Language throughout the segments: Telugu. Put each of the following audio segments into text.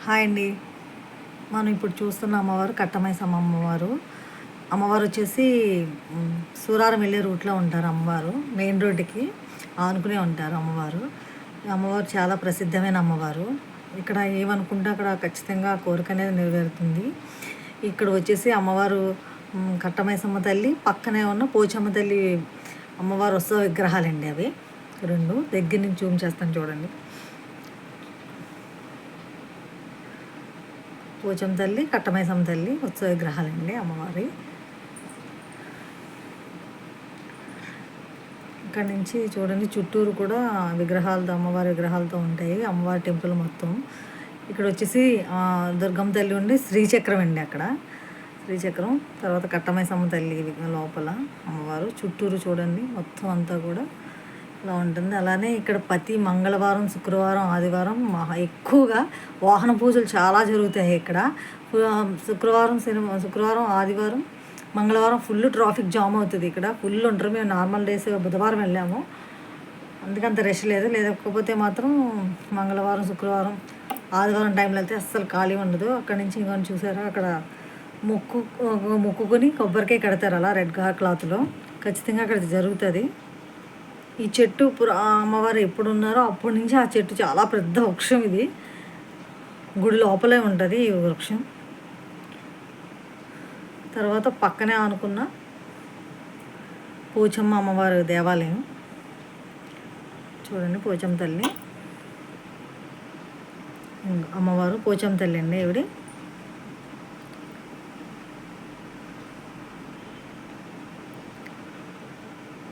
హాయ్ అండి. మనం ఇప్పుడు చూస్తున్న అమ్మవారు కట్టమైసమ్మ అమ్మవారు. అమ్మవారు వచ్చేసి సూరారం వెళ్ళే రూట్లో ఉంటారు అమ్మవారు. మెయిన్ రోడ్డుకి ఆనుకునే ఉంటారు అమ్మవారు. అమ్మవారు చాలా ప్రసిద్ధమైన అమ్మవారు. ఇక్కడ ఏమనుకుంటే అక్కడ ఖచ్చితంగా కోరిక అనేది నెరవేరుతుంది. ఇక్కడ వచ్చేసి అమ్మవారు కట్టమైసమ్మ తల్లి, పక్కనే ఉన్న పోచమ్మ తల్లి అమ్మవారు ఉత్సవ విగ్రహాలండి అవి రెండు. దగ్గర నుంచి జూమ్ చేస్తాను చూడండి. పోచమ్మ తల్లి, కట్టమైసమ్మ తల్లి ఉత్సవ విగ్రహాలండి అమ్మవారి. ఇక్కడ నుంచి చూడండి చుట్టూరు కూడా విగ్రహాలతో, అమ్మవారి విగ్రహాలతో ఉంటాయి అమ్మవారి టెంపుల్ మొత్తం. ఇక్కడ వచ్చేసి దుర్గమ్మ తల్లి ఉండి శ్రీచక్రం అండి అక్కడ. శ్రీచక్రం తర్వాత కట్టమైసమ్మ తల్లి లోపల అమ్మవారు. చుట్టూరు చూడండి మొత్తం అంతా కూడా ఇలా ఉంటుంది. అలానే ఇక్కడ ప్రతి మంగళవారం, శుక్రవారం, ఆదివారం ఎక్కువగా వాహన పూజలు చాలా జరుగుతాయి ఇక్కడ. శుక్రవారం, ఆదివారం, మంగళవారం ఫుల్ ట్రాఫిక్ జామ్ అవుతుంది ఇక్కడ. ఫుల్ ఉంటారు. మేము నార్మల్ డేస్ బుధవారం వెళ్ళాము, అందుకంత రష్ లేదు. లేకపోతే మాత్రం మంగళవారం, శుక్రవారం, ఆదివారం టైంలో వెళ్తే అస్సలు ఖాళీ ఉండదు. అక్కడి నుంచి ఇంకొని చూసారా, అక్కడ మొక్కుకొని కొబ్బరికాయ కడతారు అలా రెడ్ క్లాత్లో. ఖచ్చితంగా అక్కడ జరుగుతుంది. ఈ చెట్టు అమ్మవారు ఎప్పుడు ఉన్నారో అప్పటి నుంచి ఆ చెట్టు చాలా పెద్ద వృక్షం. ఇది గుడి లోపలే ఉంటుంది ఈ వృక్షం. తర్వాత పక్కనే అనుకున్న పోచమ్మ అమ్మవారి దేవాలయం చూడండి. పోచమ్మ తల్లి అమ్మవారు పోచమ్మ తల్లి అండి ఈవిడి.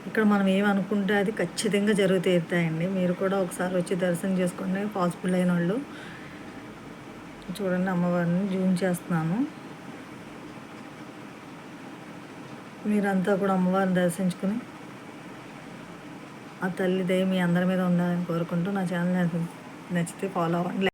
ఇక్కడ మనం ఏమనుకుంటే అది ఖచ్చితంగా జరుగుతాయండి. మీరు కూడా ఒకసారి వచ్చి దర్శనం చేసుకోండి పాసిబుల్ అయిన వాళ్ళు. చూడండి అమ్మవారిని జూమ్ చేస్తున్నాను. మీరంతా కూడా అమ్మవారిని దర్శించుకుని ఆ తల్లి దయ మీ అందరి మీద ఉండాలని కోరుకుంటూ నా ఛానల్ నచ్చితే ఫాలో అవ్వండి.